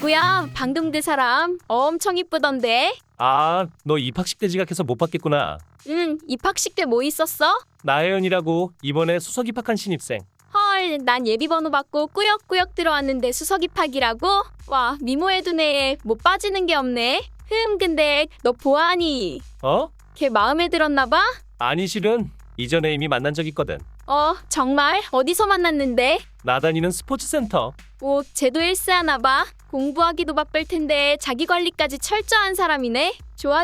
누구야? 방금 그 사람 엄청 이쁘던데. 아, 너 입학식 때 지각해서 못 봤겠구나. 응, 입학식 때 뭐 있었어? 나혜연이라고 이번에 수석 입학한 신입생. 헐, 난 예비번호 받고 꾸역꾸역 들어왔는데 수석 입학이라고? 와, 미모에둔 애에 못 빠지는 게 없네. 근데 너 보아하니? 어? 걔 마음에 들었나 봐? 아니 실은 이전에 이미 만난 적 있거든. 정말? 어디서 만났는데? 나 다니는 스포츠센터. 오, 쟤도 일스하나 봐. 공부하기도 바쁠 텐데 자기 관리까지 철저한 사람이네. 좋아,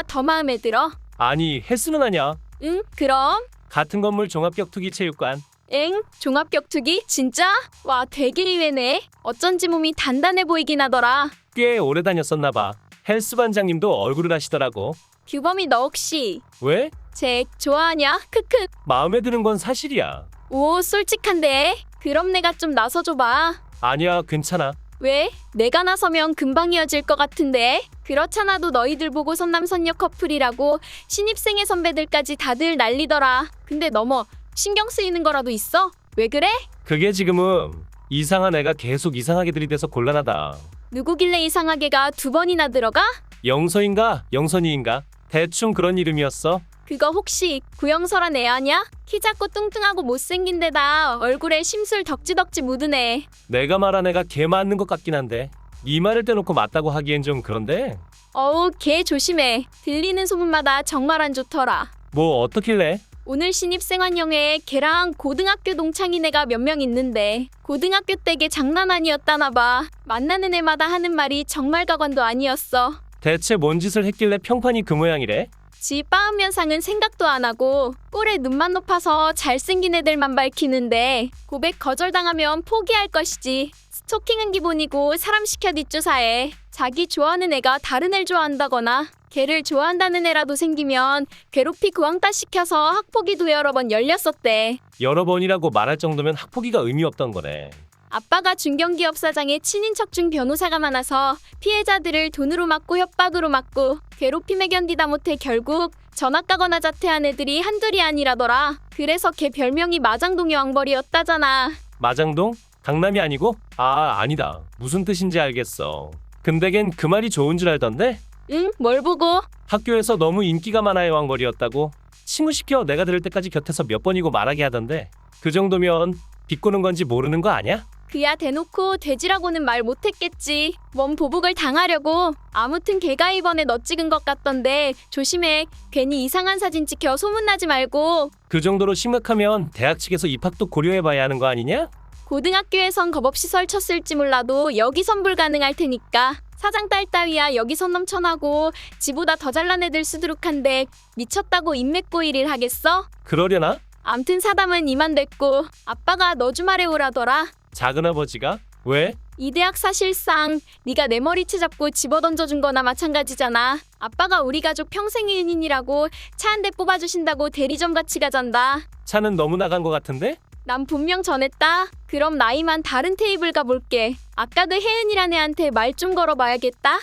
더 마음에 들어. 아니 헬스는 하냐? 응, 그럼? 같은 건물 종합격투기 체육관. 엥? 종합격투기? 진짜? 와, 되게 의외네. 어쩐지 몸이 단단해 보이긴 하더라. 꽤 오래 다녔었나 봐. 헬스 반장님도 얼굴을 아시더라고. 규범이 너 혹시 왜? 쟤 좋아하냐? 크크. 마음에 드는 건 사실이야. 오, 솔직한데. 그럼 내가 좀 나서줘봐. 아니야 괜찮아. 왜? 내가 나서면 금방 이어질 것 같은데. 그렇잖아도 너희들 보고 선남선녀 커플이라고 신입생의 선배들까지 다들 난리더라. 근데 너 뭐 신경 쓰이는 거라도 있어? 왜 그래? 그게 지금은 이상한 애가 계속 이상하게 들이대서 곤란하다. 누구길래 이상하게가 2번이나 들어가? 영서인가 영선이인가 대충 그런 이름이었어. 그거 혹시 구영설한 애 아냐? 키 작고 뚱뚱하고 못생긴 데다 얼굴에 심술 덕지덕지 묻은 애. 내가 말한 애가 걔 맞는 것 같긴 한데 네 말을 떼놓고 맞다고 하기엔 좀 그런데. 어우, 걔 조심해. 들리는 소문마다 정말 안 좋더라. 뭐 어떻길래? 오늘 신입생 환영회에 걔랑 고등학교 동창인 애가 몇 명 있는데 고등학교 때 걔 장난 아니었다나 봐. 만나는 애마다 하는 말이 정말 가관도 아니었어. 대체 뭔 짓을 했길래 평판이 그 모양이래? 지 빠은 면상은 생각도 안 하고 꼴에 눈만 높아서 잘생긴 애들만 밝히는데 고백 거절당하면 포기할 것이지. 스토킹은 기본이고 사람 시켜 뒷조사해. 자기 좋아하는 애가 다른 애를 좋아한다거나 걔를 좋아한다는 애라도 생기면 괴롭히 구왕따 시켜서 학폭위도 여러 번 열렸었대. 여러 번이라고 말할 정도면 학폭위가 의미 없던 거네. 아빠가 중견기업 사장의 친인척 중 변호사가 많아서 피해자들을 돈으로 막고 협박으로 막고 괴롭힘에 견디다 못해 결국 전학 가거나 자퇴한 애들이 한둘이 아니라더라. 그래서 걔 별명이 마장동의 왕벌이었다잖아. 마장동? 강남이 아니고? 아 아니다. 무슨 뜻인지 알겠어. 근데 걘 그 말이 좋은 줄 알던데? 응? 뭘 보고? 학교에서 너무 인기가 많아의 왕벌이었다고. 친구 시켜 내가 들을 때까지 곁에서 몇 번이고 말하게 하던데. 그 정도면 비꼬는 건지 모르는 거 아니야? 그야 대놓고 돼지라고는 말 못했겠지. 뭔 보복을 당하려고. 아무튼 걔가 이번에 너 찍은 것 같던데 조심해. 괜히 이상한 사진 찍혀 소문나지 말고. 그 정도로 심각하면 대학 측에서 입학도 고려해봐야 하는 거 아니냐? 고등학교에선 겁없이 설쳤을지 몰라도 여기선 불가능할 테니까. 사장 딸 따위야 여기선 넘쳐나고 지보다 더 잘난 애들 수두룩한데 미쳤다고 인맥 고일을 하겠어? 그러려나? 암튼 사담은 이만 됐고 아빠가 너 주말에 오라더라. 작은아버지가? 왜? 이 대학 사실상 네가 내 머리채 잡고 집어던져준 거나 마찬가지잖아. 아빠가 우리 가족 평생의 은인이라고 차 한 대 뽑아주신다고 대리점 같이 가잔다. 차는 너무 나간 거 같은데? 난 분명 전했다. 그럼 나이만 다른 테이블 가볼게. 아까 그 혜은이란 애한테 말 좀 걸어봐야겠다.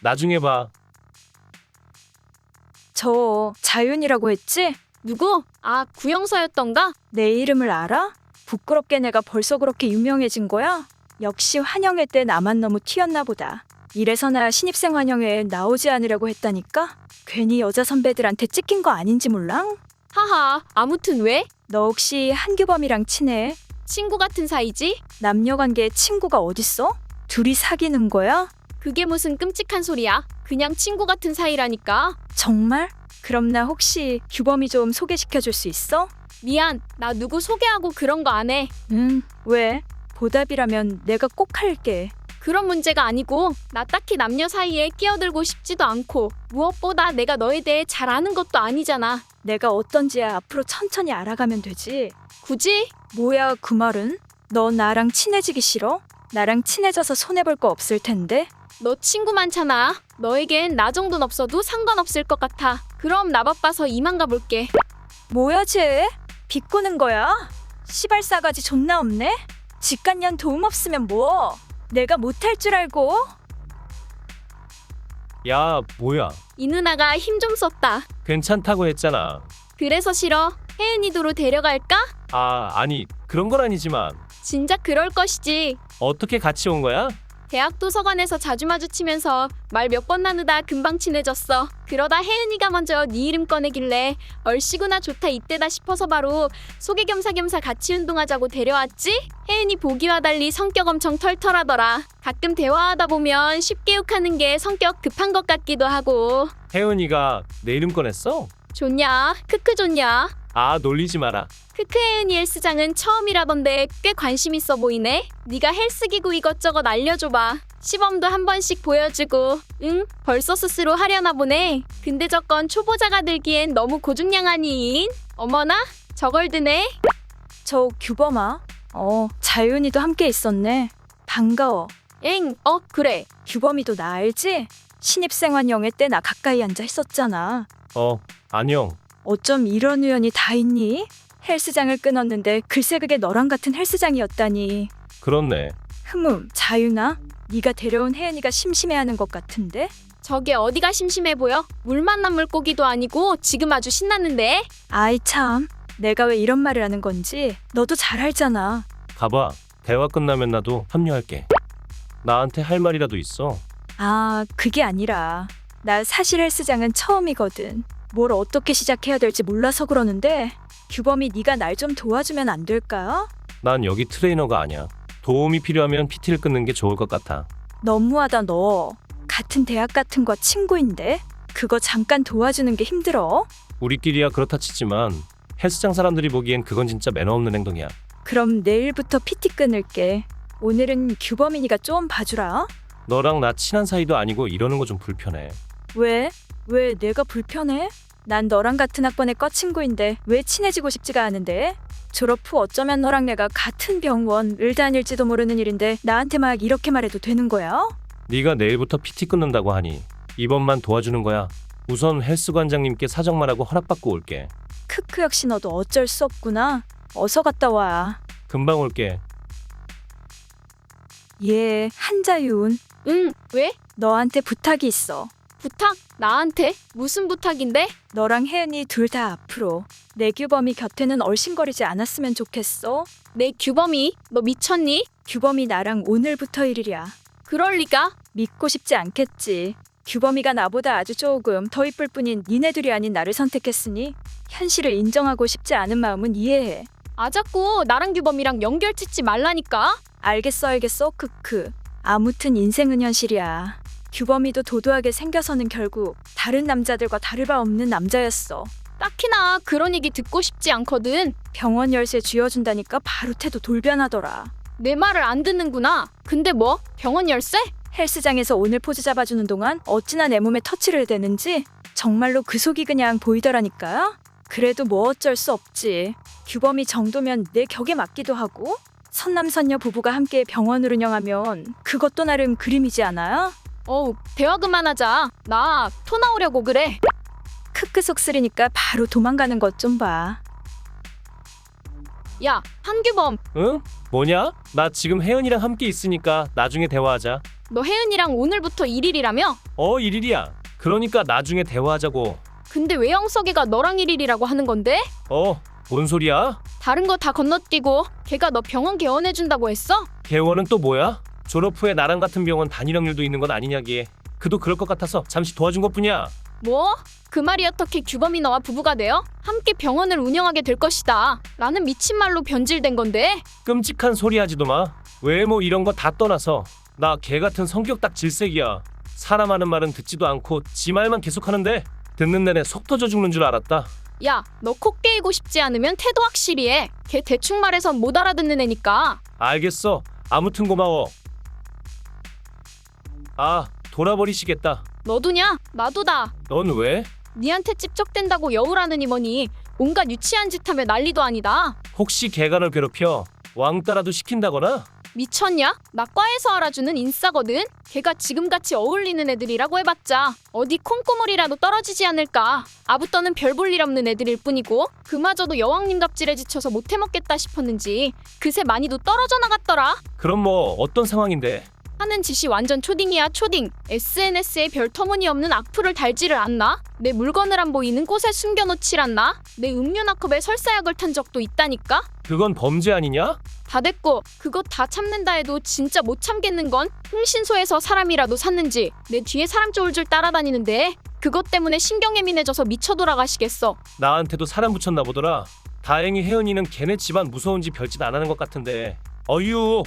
나중에 봐. 저 자윤이라고 했지? 누구? 아, 구영서였던가? 내 이름을 알아? 부끄럽게 내가 벌써 그렇게 유명해진 거야? 역시 환영회 때 나만 너무 튀었나 보다. 이래서나 신입생 환영회에 나오지 않으려고 했다니까? 괜히 여자 선배들한테 찍힌 거 아닌지 몰라? 하하, 아무튼 왜? 너 혹시 한규범이랑 친해? 친구 같은 사이지? 남녀관계에 친구가 어딨어? 둘이 사귀는 거야? 그게 무슨 끔찍한 소리야. 그냥 친구 같은 사이라니까. 정말? 그럼 나 혹시 규범이 좀 소개시켜줄 수 있어? 미안, 나 누구 소개하고 그런 거 안 해. 왜? 보답이라면 내가 꼭 할게. 그런 문제가 아니고 나 딱히 남녀 사이에 끼어들고 싶지도 않고 무엇보다 내가 너에 대해 잘 아는 것도 아니잖아. 내가 어떤지야 앞으로 천천히 알아가면 되지. 굳이? 뭐야 그 말은? 너 나랑 친해지기 싫어? 나랑 친해져서 손해볼 거 없을 텐데? 너 친구 많잖아. 너에겐 나 정도는 없어도 상관없을 것 같아. 그럼 나 바빠서 이만 가볼게. 뭐야 쟤? 비꼬는 거야? 시발 싸가지 존나 없네? 직간년 도움 없으면 뭐? 내가 못할 줄 알고? 야 뭐야. 이 누나가 힘 좀 썼다. 괜찮다고 했잖아. 그래서 싫어? 혜은이 도로 데려갈까? 아니 그런 건 아니지만 진작 그럴 것이지. 어떻게 같이 온 거야? 대학 도서관에서 자주 마주치면서 말 몇 번 나누다 금방 친해졌어. 그러다 혜은이가 먼저 네 이름 꺼내길래 얼씨구나 좋다 이때다 싶어서 바로 소개 겸사겸사 같이 운동하자고 데려왔지? 혜은이 보기와 달리 성격 엄청 털털하더라. 가끔 대화하다 보면 쉽게 욕하는 게 성격 급한 것 같기도 하고. 혜은이가 내 이름 꺼냈어? 좋냐? 크크 좋냐? 아, 놀리지 마라. 크크 혜은이 헬스장은 처음이라던데 꽤 관심 있어 보이네. 네가 헬스기구 이것저것 알려줘봐. 시범도 한 번씩 보여주고. 응? 벌써 스스로 하려나 보네. 근데 저건 초보자가 들기엔 너무 고중량 아니인? 어머나? 저걸 드네? 저 규범아. 자윤이도 함께 있었네. 반가워. 엥? 그래. 규범이도 나 알지? 신입생환영회 때 나 가까이 앉아 있었잖아. 안녕. 어쩜 이런 우연이 다 있니? 헬스장을 끊었는데 글쎄 그게 너랑 같은 헬스장이었다니. 그렇네. 자윤아, 네가 데려온 혜은이가 심심해하는 것 같은데? 저게 어디가 심심해 보여? 물 만난 물고기도 아니고 지금 아주 신났는데? 아이 참, 내가 왜 이런 말을 하는 건지 너도 잘 알잖아. 가봐. 대화 끝나면 나도 합류할게. 나한테 할 말이라도 있어. 아, 그게 아니라 나 사실 헬스장은 처음이거든. 뭘 어떻게 시작해야 될지 몰라서 그러는데 규범이 네가 날 좀 도와주면 안 될까? 난 여기 트레이너가 아니야. 도움이 필요하면 PT를 끊는 게 좋을 것 같아. 너무하다 너. 같은 대학 같은 거 친구인데 그거 잠깐 도와주는 게 힘들어? 우리끼리야 그렇다 치지만 헬스장 사람들이 보기엔 그건 진짜 매너 없는 행동이야. 그럼 내일부터 PT 끊을게. 오늘은 규범이니까 좀 봐주라. 너랑 나 친한 사이도 아니고 이러는 거 좀 불편해. 왜? 왜 내가 불편해? 난 너랑 같은 학번의 과친구인데 왜 친해지고 싶지가 않은데? 졸업 후 어쩌면 너랑 내가 같은 병원을 다닐지도 모르는 일인데 나한테 막 이렇게 말해도 되는 거야? 네가 내일부터 PT 끊는다고 하니 이번만 도와주는 거야. 우선 헬스 관장님께 사정 말하고 허락받고 올게. 크크 역시 너도 어쩔 수 없구나. 어서 갔다 와. 금방 올게. 예, 한자윤. 응, 왜? 너한테 부탁이 있어. 부탁? 나한테? 무슨 부탁인데? 너랑 혜은이 둘 다 앞으로 내 규범이 곁에는 얼씬거리지 않았으면 좋겠어. 내 규범이? 너 미쳤니? 규범이 나랑 오늘부터 일이야. 그럴 리가? 믿고 싶지 않겠지. 규범이가 나보다 아주 조금 더 이쁠 뿐인 니네들이 아닌 나를 선택했으니 현실을 인정하고 싶지 않은 마음은 이해해. 자꾸 나랑 규범이랑 연결 짓지 말라니까? 알겠어 크크. 아무튼 인생은 현실이야. 규범이도 도도하게 생겨서는 결국 다른 남자들과 다를 바 없는 남자였어. 딱히나 그런 얘기 듣고 싶지 않거든. 병원 열쇠 쥐어준다니까 바로 태도 돌변하더라. 내 말을 안 듣는구나. 근데 뭐? 병원 열쇠? 헬스장에서 오늘 포즈 잡아주는 동안 어찌나 내 몸에 터치를 대는지 정말로 그 속이 그냥 보이더라니까. 그래도 뭐 어쩔 수 없지. 규범이 정도면 내 격에 맞기도 하고 선남선녀 부부가 함께 병원을 운영하면 그것도 나름 그림이지 않아요? 대화 그만하자. 나 토 나오려고 그래. 크크 속쓰리니까 바로 도망가는 것 좀 봐. 야, 한규범. 응? 뭐냐? 나 지금 혜은이랑 함께 있으니까 나중에 대화하자. 너 혜은이랑 오늘부터 1일이라며? 1일이야. 그러니까 나중에 대화하자고. 근데 왜 영석이가 너랑 1일이라고 하는 건데? 뭔 소리야? 다른 거 다 건너뛰고 걔가 너 병원 개원해준다고 했어? 개원은 또 뭐야? 졸업 후에 나랑 같은 병원 다닐 확률도 있는 건 아니냐기에. 그도 그럴 것 같아서 잠시 도와준 것뿐이야. 뭐? 그 말이 어떻게 규범이 너와 부부가 되어? 함께 병원을 운영하게 될 것이다 라는 미친 말로 변질된 건데? 끔찍한 소리 하지도 마. 외모 이런 거 다 떠나서 나 걔 같은 성격 딱 질색이야. 사람 하는 말은 듣지도 않고 지 말만 계속하는데 듣는 내내 속 터져 죽는 줄 알았다. 야, 너 코 깨이고 싶지 않으면 태도 확실히 해. 걔 대충 말해서 못 알아듣는 애니까. 알겠어. 아무튼 고마워. 돌아버리시겠다. 너도냐? 나도다. 넌 왜? 니한테 찝적댄다고 여우라느니 뭐니 온갖 유치한 짓 하며 난리도 아니다. 혹시 걔가 널 괴롭혀 왕따라도 시킨다거나? 미쳤냐? 나 과에서 알아주는 인싸거든. 걔가 지금같이 어울리는 애들이라고 해봤자 어디 콩고물이라도 떨어지지 않을까. 아부떠는 별 볼 일 없는 애들일 뿐이고 그마저도 여왕님 갑질에 지쳐서 못해먹겠다 싶었는지 그새 많이도 떨어져 나갔더라. 그럼 뭐 어떤 상황인데? 하는 짓이 완전 초딩이야 초딩. SNS에 별 터무니없는 악플을 달지를 않나? 내 물건을 안 보이는 곳에 숨겨놓질 않나? 내 음료나 컵에 설사약을 탄 적도 있다니까? 그건 범죄 아니냐? 다 됐고 그것 다 참는다 해도 진짜 못 참겠는 건 흥신소에서 사람이라도 샀는지 내 뒤에 사람 쫄줄 따라다니는데 그것 때문에 신경 예민해져서 미쳐 돌아가시겠어. 나한테도 사람 붙였나 보더라. 다행히 혜연이는 걔네 집안 무서운지 별짓 안 하는 것 같은데. 어휴,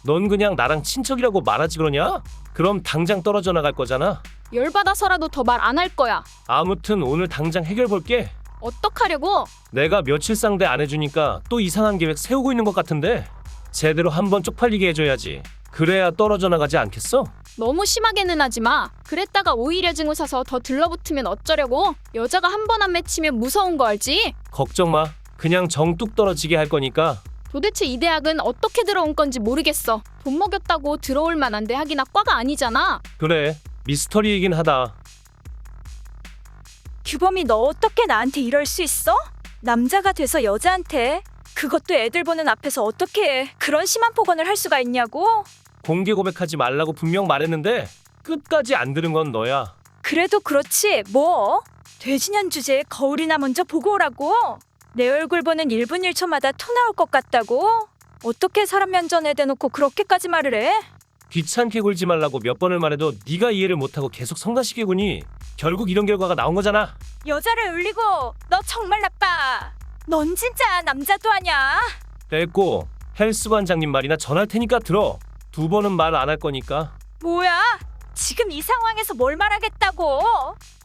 넌 그냥 나랑 친척이라고 말하지 그러냐? 그럼 당장 떨어져 나갈 거잖아. 열받아서라도 더 말 안 할 거야. 아무튼 오늘 당장 해결 볼게. 어떡하려고? 내가 며칠 상대 안 해주니까 또 이상한 계획 세우고 있는 것 같은데 제대로 한번 쪽팔리게 해줘야지. 그래야 떨어져 나가지 않겠어? 너무 심하게는 하지 마. 그랬다가 오히려 증오 사서 더 들러붙으면 어쩌려고? 여자가 한 번 안 맺히면 무서운 거 알지? 걱정 마. 그냥 정뚝 떨어지게 할 거니까. 도대체 이 대학은 어떻게 들어온 건지 모르겠어. 돈 먹였다고 들어올 만한 대학이나 과가 아니잖아. 그래, 미스터리이긴 하다. 규범이 너 어떻게 나한테 이럴 수 있어? 남자가 돼서 여자한테 그것도 애들 보는 앞에서 어떻게 그런 심한 폭언을 할 수가 있냐고? 공개 고백하지 말라고 분명 말했는데 끝까지 안 들은 건 너야. 그래도 그렇지 뭐? 돼지년 주제에 거울이나 먼저 보고 오라고? 내 얼굴 보는 1분 1초마다 토 나올 것 같다고? 어떻게 사람 면전에 대놓고 그렇게까지 말을 해? 귀찮게 굴지 말라고 몇 번을 말해도 네가 이해를 못하고 계속 성가시게구니. 결국 이런 결과가 나온 거잖아. 여자를 울리고 너 정말 나빠. 넌 진짜 남자도 아냐? 됐고 헬스 관장님 말이나 전할 테니까 들어. 2번은 말 안 할 거니까. 뭐야? 지금 이 상황에서 뭘 말하겠다고?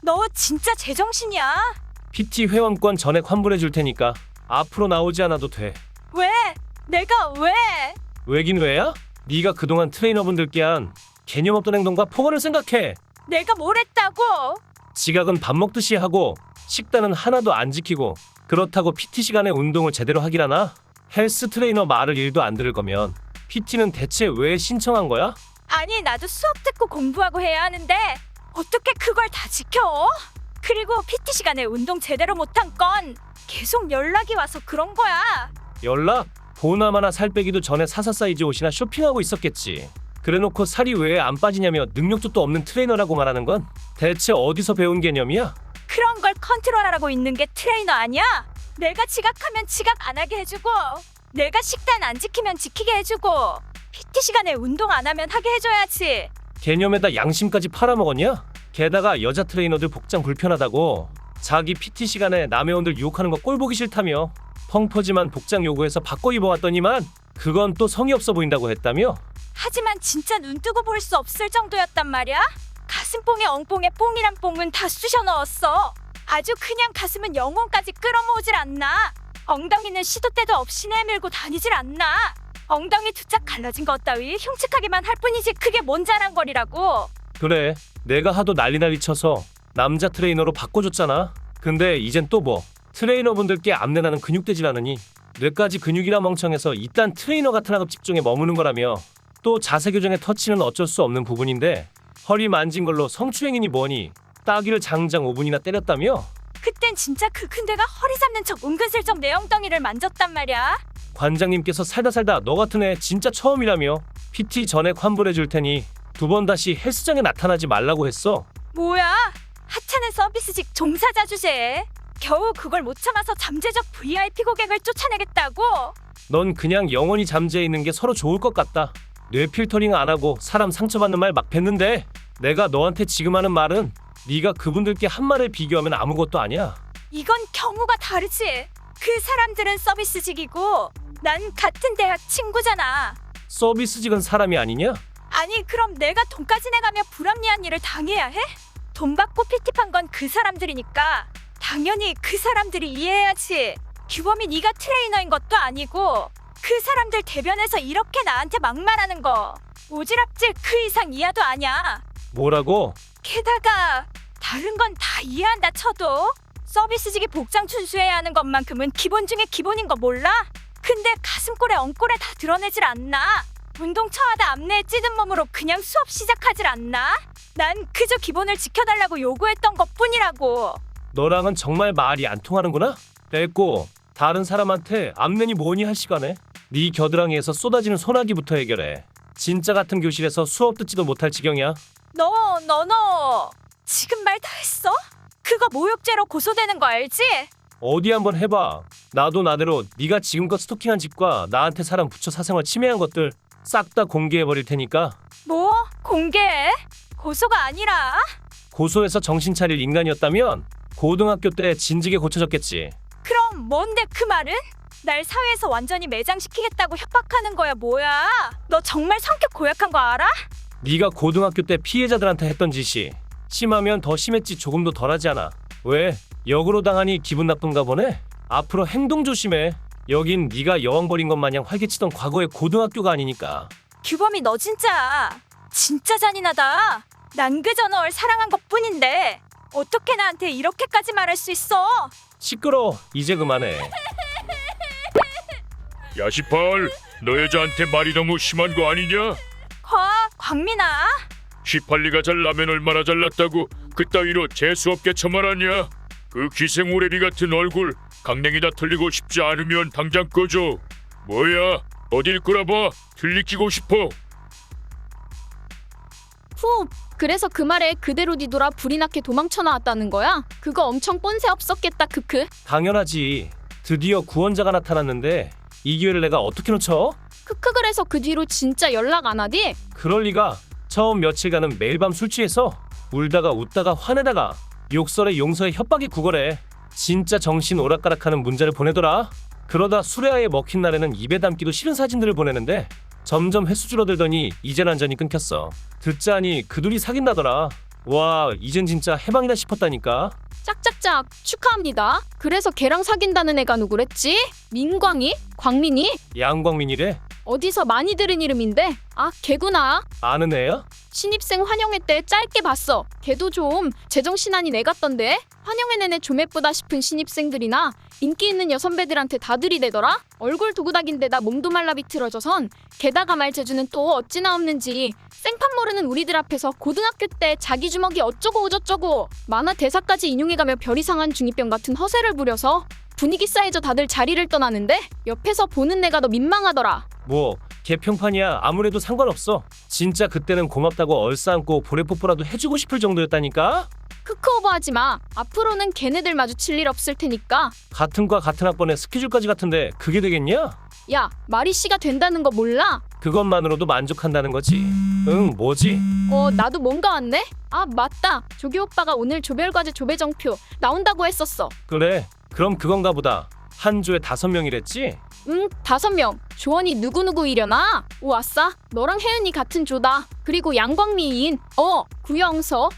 너 진짜 제정신이야? PT 회원권 전액 환불해 줄 테니까 앞으로 나오지 않아도 돼. 왜? 내가 왜? 왜긴 왜야? 네가 그동안 트레이너분들께 한 개념 없던 행동과 폭언을 생각해. 내가 뭘 했다고? 지각은 밥 먹듯이 하고 식단은 하나도 안 지키고 그렇다고 PT 시간에 운동을 제대로 하길 하나? 헬스 트레이너 말을 1도 안 들을 거면 PT는 대체 왜 신청한 거야? 아니 나도 수업 듣고 공부하고 해야 하는데 어떻게 그걸 다 지켜? 그리고 PT 시간에 운동 제대로 못한 건 계속 연락이 와서 그런 거야. 연락? 보나마나 살 빼기도 전에 44 사이즈 옷이나 쇼핑하고 있었겠지. 그래놓고 살이 왜 안 빠지냐며 능력도 없는 트레이너라고 말하는 건 대체 어디서 배운 개념이야? 그런 걸 컨트롤하라고 있는 게 트레이너 아니야? 내가 지각하면 지각 안 하게 해주고 내가 식단 안 지키면 지키게 해주고 PT 시간에 운동 안 하면 하게 해줘야지. 개념에다 양심까지 팔아먹었냐? 게다가 여자 트레이너들 복장 불편하다고 자기 PT 시간에 남의 원들 유혹하는 거 꼴보기 싫다며 펑퍼짐한 복장 요구해서 바꿔 입어왔더니만 그건 또 성의 없어 보인다고 했다며? 하지만 진짜 눈 뜨고 볼 수 없을 정도였단 말이야. 가슴뽕에 엉뽕에 뽕이란 뽕은 다 쑤셔 넣었어. 아주 그냥 가슴은 영혼까지 끌어모으질 않나. 엉덩이는 시도 때도 없이 내밀고 다니질 않나. 엉덩이 두 짝 갈라진 것 따위 흉측하게만 할 뿐이지 그게 뭔 자랑거리라고. 그래, 내가 하도 난리 쳐서 남자 트레이너로 바꿔줬잖아. 근데 이젠 또 뭐? 트레이너분들께 암내나는 근육대지라느니 뇌까지 근육이라 멍청해서 이딴 트레이너 같은 학업 집중에 머무는 거라며. 또 자세 교정의 터치는 어쩔 수 없는 부분인데 허리 만진 걸로 성추행이니 뭐니 따귀를 장장 5분이나 때렸다며? 그땐 진짜 그 큰데가 허리 잡는 척 은근슬쩍 내 엉덩이를 만졌단 말이야. 관장님께서 살다 너 같은 애 진짜 처음이라며 PT 전액 환불해 줄 테니 2번 다시 헬스장에 나타나지 말라고 했어. 뭐야? 하찮은 서비스직 종사자 주제에 겨우 그걸 못 참아서 잠재적 VIP 고객을 쫓아내겠다고? 넌 그냥 영원히 잠재해 있는 게 서로 좋을 것 같다. 뇌 필터링 안 하고 사람 상처받는 말 막 뱉는데 내가 너한테 지금 하는 말은 네가 그분들께 한 말에 비교하면 아무것도 아니야. 이건 경우가 다르지. 그 사람들은 서비스직이고 난 같은 대학 친구잖아. 서비스직은 사람이 아니냐? 아니 그럼 내가 돈까지 내가며 불합리한 일을 당해야 해? 돈 받고 PT 판 건 그 사람들이니까 당연히 그 사람들이 이해해야지. 규범이 네가 트레이너인 것도 아니고 그 사람들 대변해서 이렇게 나한테 막말하는 거 오지랖질 그 이상 이하도 아냐. 뭐라고? 게다가 다른 건 다 이해한다 쳐도 서비스직이 복장 준수해야 하는 것만큼은 기본 중에 기본인 거 몰라? 근데 가슴골에 엉골에 다 드러내질 않나? 운동 처하다 앞내에 찌든 몸으로 그냥 수업 시작하질 않나? 난 그저 기본을 지켜달라고 요구했던 것뿐이라고. 너랑은 정말 말이 안 통하는구나? 됐고 다른 사람한테 암내니 뭐니 할 시간에 네 겨드랑이에서 쏟아지는 소나기부터 해결해. 진짜 같은 교실에서 수업 듣지도 못할 지경이야. 너 지금 말 다 했어? 그거 모욕죄로 고소되는 거 알지? 어디 한번 해봐. 나도 나대로 네가 지금껏 스토킹한 집과 나한테 사람 붙여 사생활 침해한 것들 싹 다 공개해버릴 테니까. 뭐? 공개해? 고소가 아니라? 고소해서 정신 차릴 인간이었다면 고등학교 때 진즉에 고쳐졌겠지. 그럼 뭔데 그 말은? 날 사회에서 완전히 매장시키겠다고 협박하는 거야 뭐야? 너 정말 성격 고약한 거 알아? 네가 고등학교 때 피해자들한테 했던 짓이 심하면 더 심했지 조금도 덜하지 않아. 왜? 역으로 당하니 기분 나쁜가 보네? 앞으로 행동 조심해. 여긴 네가 여왕 버린 것 마냥 활개치던 과거의 고등학교가 아니니까. 규범이 너 진짜 잔인하다. 난 그저 널 사랑한 것뿐인데 어떻게 나한테 이렇게까지 말할 수 있어? 시끄러. 이제 그만해. 야 18, 너 여자한테 말이 너무 심한 거 아니냐? 광민아? 18리가 잘나면 얼마나 잘났다고 그따위로 재수없게 처말하냐? 그 기생오래비 같은 얼굴 강냉이다 틀리고 싶지 않으면 당장 꺼줘. 뭐야? 어딜 끌어봐? 들리키고 싶어? 후, 그래서 그 말에 그대로 뒤돌아 불이 나게 도망쳐 나왔다는 거야? 그거 엄청 꼰세 없었겠다 크크. 당연하지. 드디어 구원자가 나타났는데 이 기회를 내가 어떻게 놓쳐? 크크 그래서 그 뒤로 진짜 연락 안 하디? 그럴 리가. 처음 며칠간은 매일 밤 술 취해서 울다가 웃다가 화내다가 욕설에 용서에 협박에 구걸해. 진짜 정신 오락가락하는 문자를 보내더라. 그러다 수레아에 먹힌 날에는 입에 담기도 싫은 사진들을 보내는데 점점 횟수 줄어들더니 이젠 완전히 끊겼어. 듣자니 그 둘이 사귄다더라. 와, 이젠 진짜 해방이다 싶었다니까. 짝짝짝 축하합니다. 그래서 걔랑 사귄다는 애가 누구랬지? 민광이? 광민이? 양광민이래. 어디서 많이 들은 이름인데? 아 걔구나. 아는 애야? 신입생 환영회 때 짧게 봤어. 걔도 좀 제정신아니 애 같던데? 환영회 내내 좀 예쁘다 싶은 신입생들이나 인기 있는 여선배들한테 다 들이대더라? 얼굴 두구닥인데다 몸도 말라 비틀어져선 게다가 말 재주는 또 어찌나 없는지 생판 모르는 우리들 앞에서 고등학교 때 자기 주먹이 어쩌고 저쩌고 만화 대사까지 인용해가며 별 이상한 중2병 같은 허세를 부려서 분위기 싸해져 다들 자리를 떠나는데 옆에서 보는 내가 더 민망하더라. 뭐 개평판이야. 아무래도 상관없어. 진짜 그때는 고맙다고 얼싸안고 보레뽀뽀라도 해주고 싶을 정도였다니까. 크크 오버하지 마. 앞으로는 걔네들 마주칠 일 없을 테니까. 같은 과 같은 학번에 스케줄까지 같은데 그게 되겠냐? 야 마리 씨가 된다는 거 몰라? 그것만으로도 만족한다는 거지. 응, 뭐지? 나도 뭔가 왔네? 아 맞다. 조교 오빠가 오늘 조별과제 조배정표 나온다고 했었어. 그래, 그럼 그건가 보다. 한 조에 5명이랬지? 응 5명. 조원이 누구누구 이려나? 오 아싸. 너랑 혜은이 같은 조다. 그리고 양광미인 구영서